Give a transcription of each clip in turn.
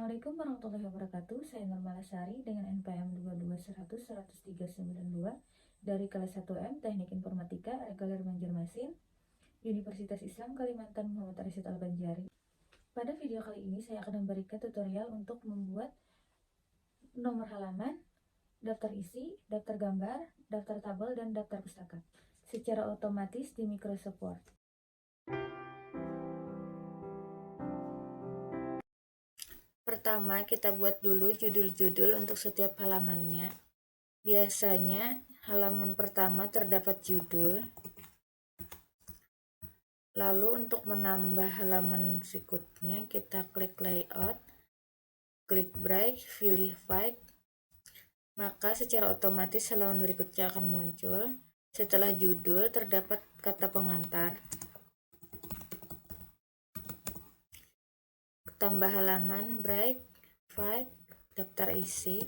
Assalamualaikum warahmatullahi wabarakatuh. Saya Nurmala Sari dengan NPM 2210010392 dari kelas 1M Teknik Informatika Reguler Banjarmasin, Universitas Islam Kalimantan Muhammad Arsyad Al-Banjari. Pada video kali ini saya akan memberikan tutorial untuk membuat nomor halaman, daftar isi, daftar gambar, daftar tabel, dan daftar pustaka secara otomatis di Microsoft Word. Pertama, kita buat dulu judul-judul untuk setiap halamannya. Biasanya halaman pertama terdapat judul. Lalu untuk menambah halaman berikutnya, kita klik layout, klik break, pilih file. Maka secara otomatis halaman berikutnya akan muncul. Setelah judul terdapat kata pengantar. Tambah halaman, break, file, daftar isi.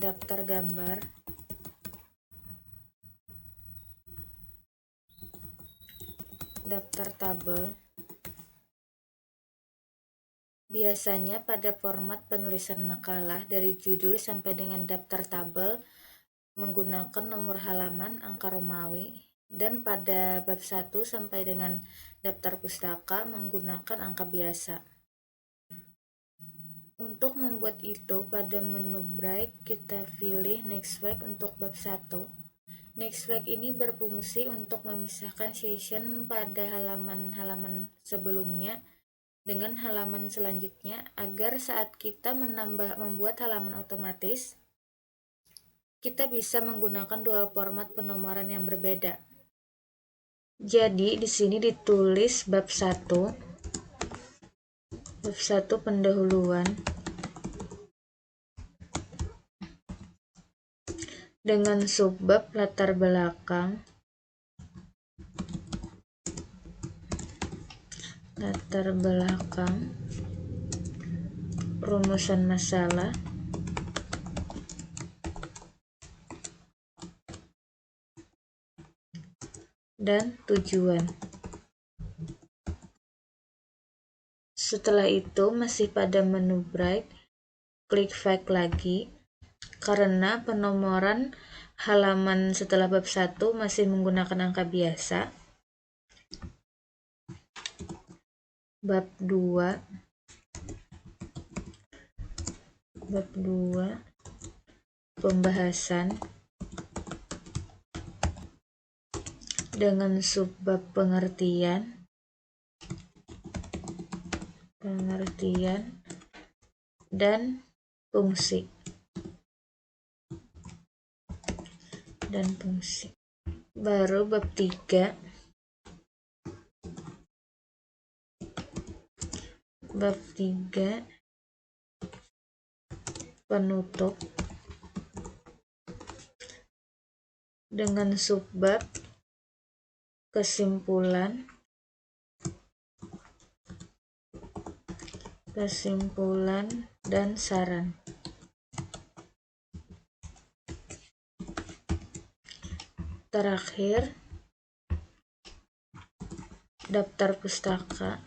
Daftar gambar, daftar tabel. Biasanya pada format penulisan makalah dari judul sampai dengan daftar tabel menggunakan nomor halaman angka Romawi, dan pada bab 1 sampai dengan daftar pustaka menggunakan angka biasa. Untuk membuat itu, pada menu break kita pilih next week untuk bab 1. Next week ini berfungsi untuk memisahkan session pada halaman-halaman sebelumnya dengan halaman selanjutnya agar saat kita membuat halaman otomatis, kita bisa menggunakan dua format penomoran yang berbeda. Jadi di sini ditulis bab 1. Bab 1 pendahuluan dengan subbab latar belakang, rumusan masalah, dan tujuan. Setelah itu masih pada menu break, klik back lagi karena penomoran halaman setelah bab 1 masih menggunakan angka biasa. Bab 2 pembahasan dengan subbab pengertian dan fungsi. Baru bab 3 penutup dengan subbab kesimpulan dan saran. Terakhir, daftar pustaka.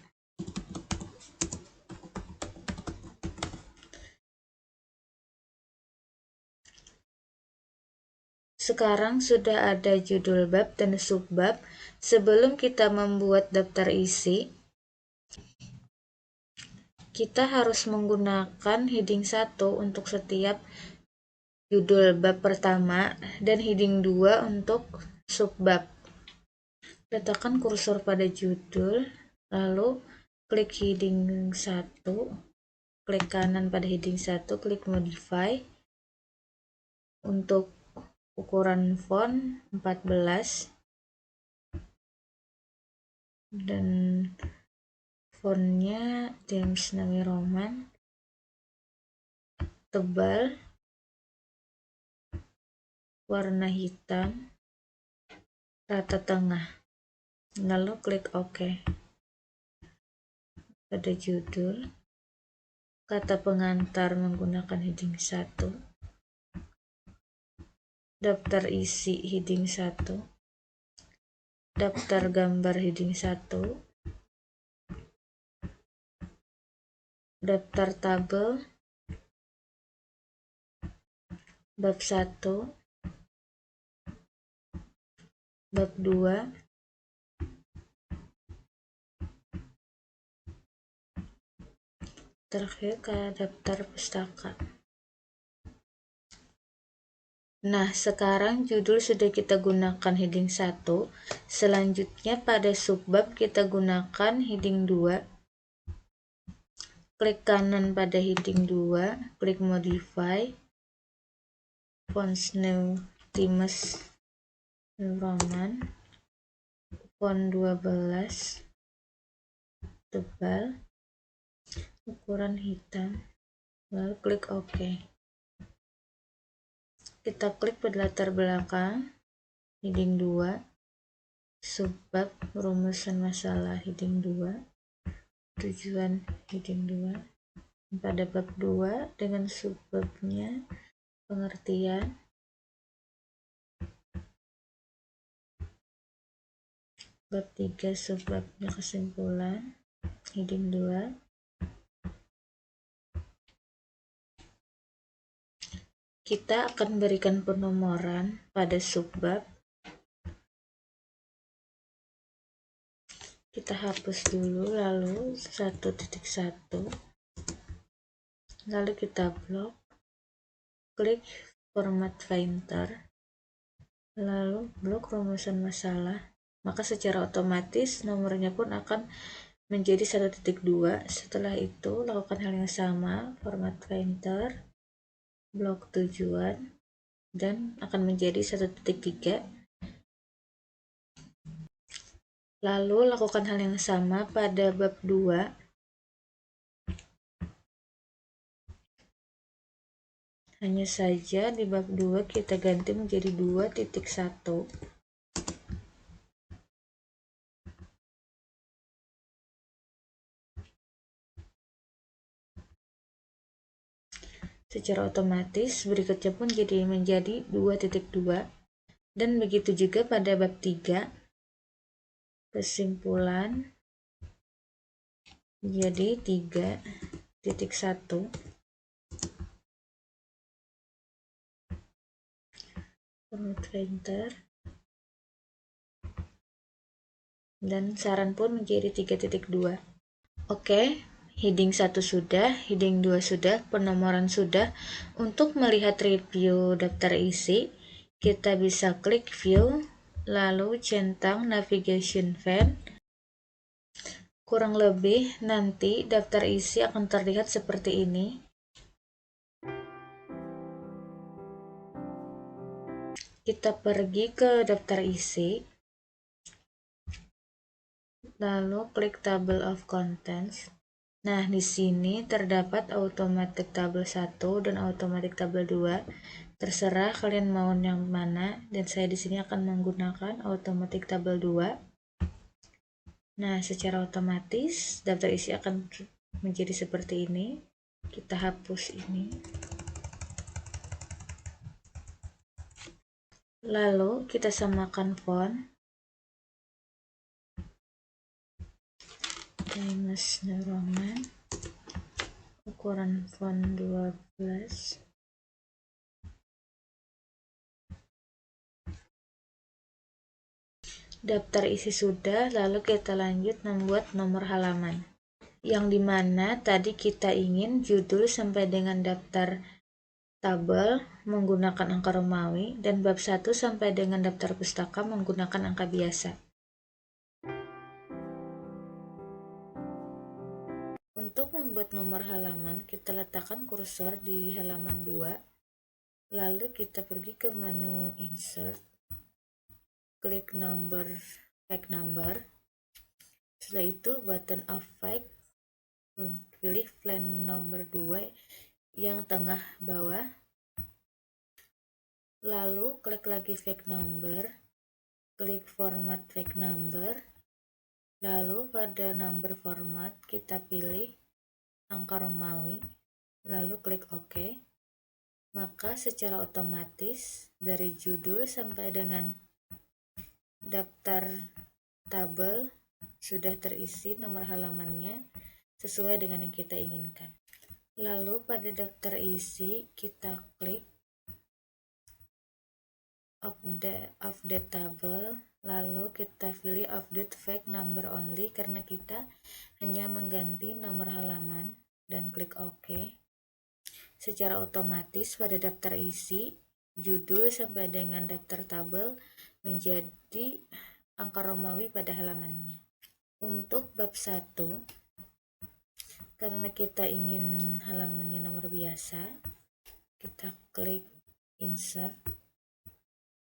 Sekarang sudah ada judul bab dan subbab. Sebelum kita membuat daftar isi, kita harus menggunakan heading 1 untuk setiap judul bab pertama dan heading 2 untuk subbab. Letakkan kursor pada judul, lalu klik heading 1, klik kanan pada heading 1, klik modify. Untuk ukuran font 14 dan fontnya Times New Roman, tebal, warna hitam, rata tengah. Lalu klik OK. Pada judul, kata pengantar menggunakan heading 1, daftar isi heading 1, daftar gambar heading 1, daftar tabel bab 1, bab 2, terakhir ke daftar pustaka. Nah, sekarang judul sudah kita gunakan heading 1. Selanjutnya pada subbab kita gunakan heading 2. Klik kanan pada heading 2, klik modify, Fonts New Times New Roman, font 12, tebal, ukuran hitam, lalu klik OK. Kita klik pada latar belakang heading 2, subbab rumusan masalah heading 2, tujuan heading 2, pada bab 2 dengan subbabnya pengertian, bab 3 subbabnya kesimpulan heading 2. Kita akan berikan penomoran pada subbab. Kita hapus dulu, lalu 1.1, lalu kita blok, klik format painter, lalu blok rumusan masalah, maka secara otomatis nomornya pun akan menjadi 1.2. Setelah itu lakukan hal yang sama, format painter, blok tujuan, dan akan menjadi 1.3. Lalu lakukan hal yang sama pada bab 2. Hanya saja di bab 2 kita ganti menjadi 2.1. Secara otomatis berikutnya pun menjadi 2.2. Dan begitu juga pada bab 3. Kesimpulan jadi 3.1. Format painter. Dan saran pun menjadi 3.2. Oke, heading 1 sudah, heading 2 sudah, penomoran sudah. Untuk melihat review daftar isi, kita bisa klik view, lalu centang navigation pane. Kurang lebih nanti daftar isi akan terlihat seperti ini. Kita pergi ke daftar isi, lalu klik table of contents. Nah, di sini terdapat automatic table 1 dan automatic table 2. Terserah kalian mau yang mana, dan saya di sini akan menggunakan automatic table 2. Nah, secara otomatis daftar isi akan menjadi seperti ini. Kita hapus ini. Lalu kita samakan font. Times New Roman. Ukuran font 12. Daftar isi sudah, lalu kita lanjut membuat nomor halaman. Yang dimana tadi kita ingin judul sampai dengan daftar tabel menggunakan angka Romawi dan bab 1 sampai dengan daftar pustaka menggunakan angka biasa. Untuk membuat nomor halaman, kita letakkan kursor di halaman 2, lalu kita pergi ke menu insert, klik page number, setelah itu button of page, pilih plan nomor 2 yang tengah bawah, lalu klik lagi page number, klik format page number, lalu pada number format kita pilih angka Romawi, lalu klik OK. Maka secara otomatis dari judul sampai dengan daftar tabel sudah terisi nomor halamannya sesuai dengan yang kita inginkan. Lalu pada daftar isi kita klik update table, lalu kita pilih update fact number only karena kita hanya mengganti nomor halaman dan klik OK. Secara otomatis pada daftar isi, judul sampai dengan daftar tabel menjadi angka Romawi pada halamannya. Untuk bab 1, karena kita ingin halamannya nomor biasa, kita klik insert,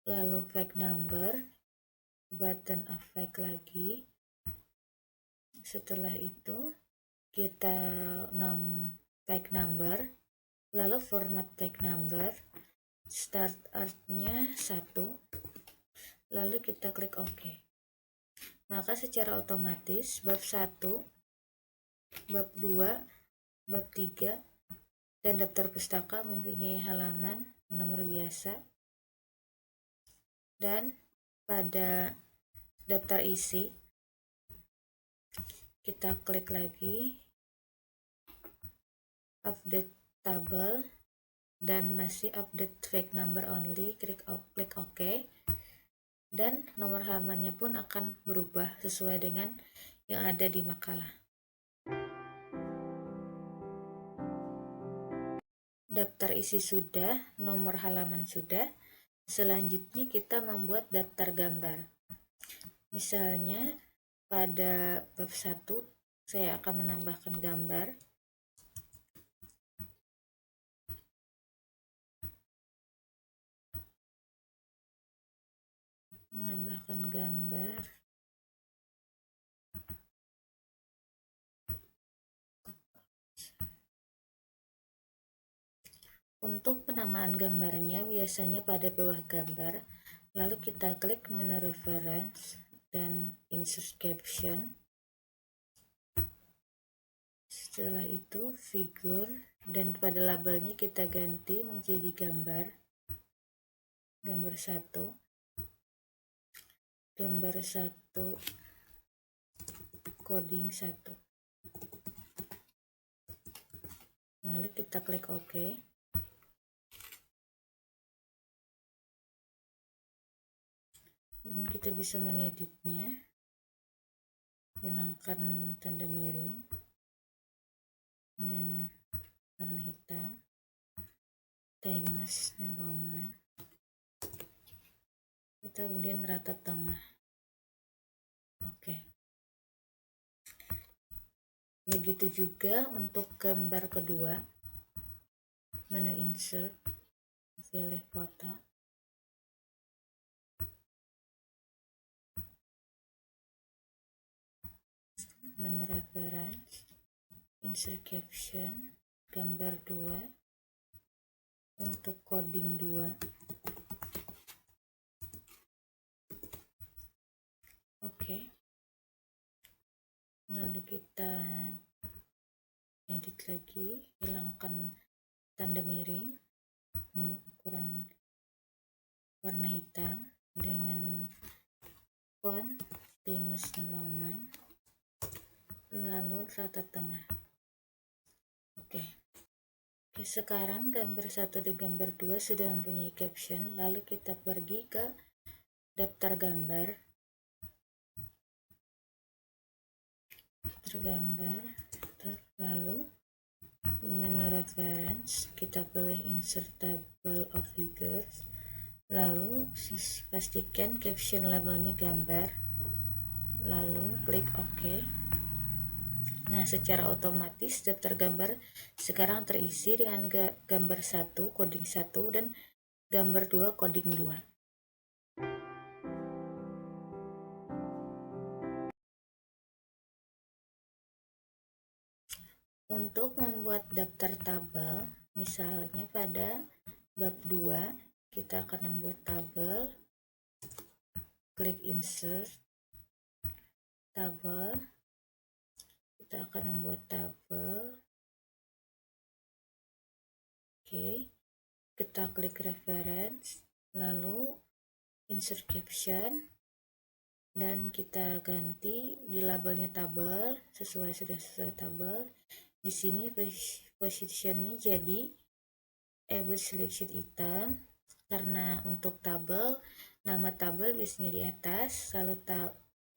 lalu fact number, button of fact lagi. Setelah itu kita fact number, lalu format fact number, start artnya 1, lalu kita klik OK. Maka secara otomatis bab 1, bab 2, bab 3, dan daftar pustaka mempunyai halaman nomor biasa. Dan pada daftar isi kita klik lagi update table dan masih update fact number only, klik OK, dan nomor halamannya pun akan berubah sesuai dengan yang ada di makalah. Daftar isi sudah, nomor halaman sudah. Selanjutnya kita membuat daftar gambar. Misalnya pada bab 1 saya akan menambahkan gambar. Untuk penamaan gambarnya biasanya pada bawah gambar, lalu kita klik menu reference dan insert caption. Setelah itu figur, dan pada labelnya kita ganti menjadi gambar 1, gambar 1 coding 1, lalu kita klik OK. Dan kita bisa mengeditnya, hilangkan tanda miring dengan warna hitam, Times New Roman, kita kemudian rata tengah. Oke. Begitu juga untuk gambar kedua, menu insert, pilih foto, menu reference, insert caption, gambar 2, untuk coding 2. Oke. Lalu kita edit lagi, hilangkan tanda miring, ukuran warna hitam dengan font Times New Roman, lalu rata tengah. Oke, sekarang gambar 1 dan gambar 2 sudah mempunyai caption. Lalu kita pergi ke daftar gambar, lalu menu reference, kita pilih insert table of figures, lalu pastikan caption labelnya gambar, lalu klik OK. Nah, secara otomatis daftar gambar sekarang terisi dengan gambar 1 coding 1 dan gambar 2 coding 2. Untuk membuat daftar tabel, misalnya pada bab 2 kita akan membuat tabel, klik insert tabel, kita akan membuat tabel. Oke, kita klik reference, lalu insert caption, dan kita ganti di labelnya tabel sudah sesuai tabel. Di sini positionnya jadi able selection item, karena untuk tabel nama tabel biasanya di atas, lalu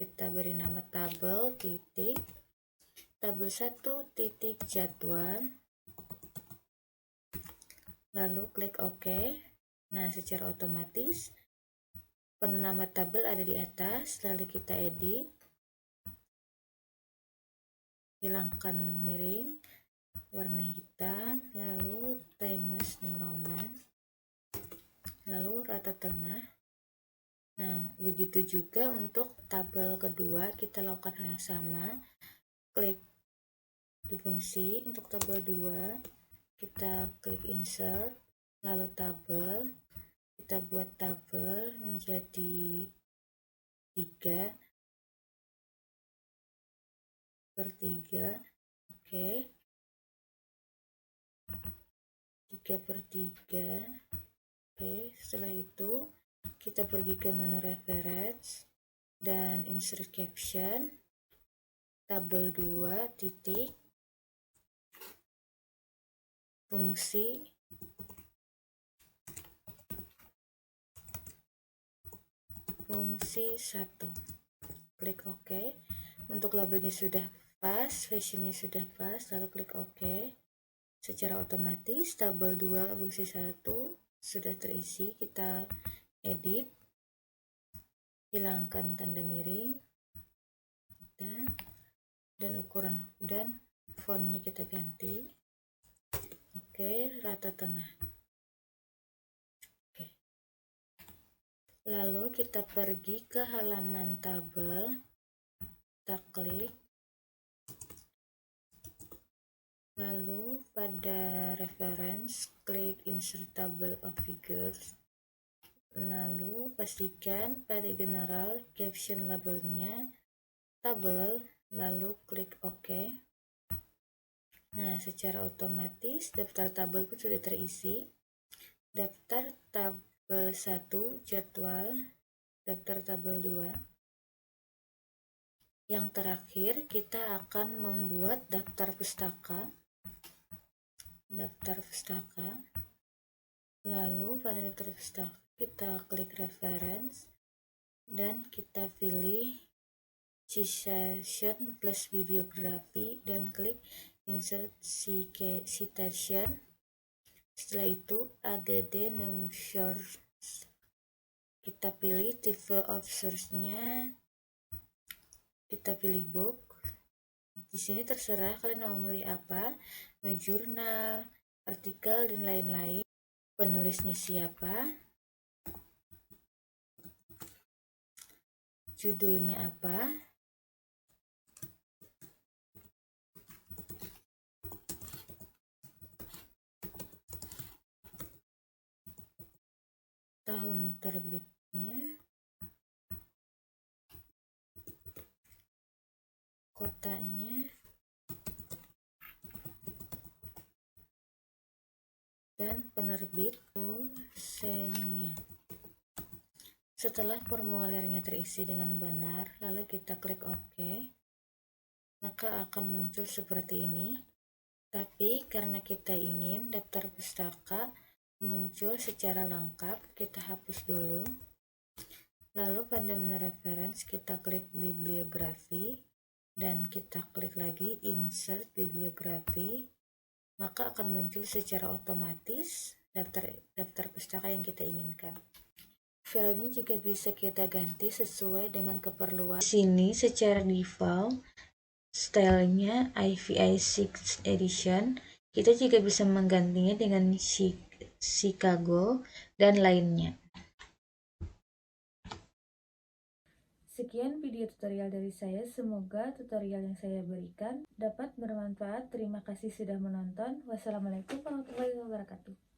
kita beri nama tabel titik tabel 1 titik jadwal, lalu klik OK. Nah, secara otomatis penama tabel ada di atas, lalu kita edit, hilangkan miring, warna hitam, lalu Times New Roman, lalu rata tengah. Nah, begitu juga untuk tabel kedua, kita lakukan hal yang sama, klik di fungsi. Untuk tabel 2 kita klik insert, lalu tabel, kita buat tabel menjadi 3/3, oke, 3/3. Oke, setelah itu kita pergi ke menu reference dan insert caption tabel 2 titik fungsi fungsi 1, klik OK. Untuk labelnya sudah pas, fashionnya sudah pas, lalu klik OK. Secara otomatis tabel 2 fungsi 1 sudah terisi. Kita edit, hilangkan tanda miring kita, dan ukuran dan fontnya kita ganti. Oke, rata tengah. Oke. Lalu kita pergi ke halaman tabel, kita klik, lalu pada reference klik insert table of figures, lalu pastikan pada general caption labelnya tabel, lalu klik OK. Nah, secara otomatis daftar tabel pun sudah terisi. Daftar tabel 1 jadwal, daftar tabel 2. Yang terakhir kita akan membuat daftar pustaka. Lalu pada daftar pustaka kita klik reference dan kita pilih citation plus bibliografi dan klik insert citation. Setelah itu add name source, kita pilih tipe of source-nya, kita pilih book. Di sini terserah kalian mau memilih apa, jurnal, artikel, dan lain-lain. Penulisnya siapa, judulnya apa, tahun terbitnya, kotanya, dan penerbit pulsenya. Setelah formulirnya terisi dengan benar, lalu kita klik OK, maka akan muncul seperti ini. Tapi karena kita ingin daftar pustaka muncul secara lengkap, kita hapus dulu. Lalu pada menu reference kita klik bibliografi dan kita klik lagi insert bibliografi, maka akan muncul secara otomatis daftar pustaka yang kita inginkan. Filenya juga bisa kita ganti sesuai dengan keperluan. Di sini secara default stylenya IVI 6 edition. Kita juga bisa menggantinya dengan Chicago dan lainnya. Sekian video tutorial dari saya. Semoga tutorial yang saya berikan dapat bermanfaat. Terima kasih sudah menonton. Wassalamualaikum warahmatullahi wabarakatuh.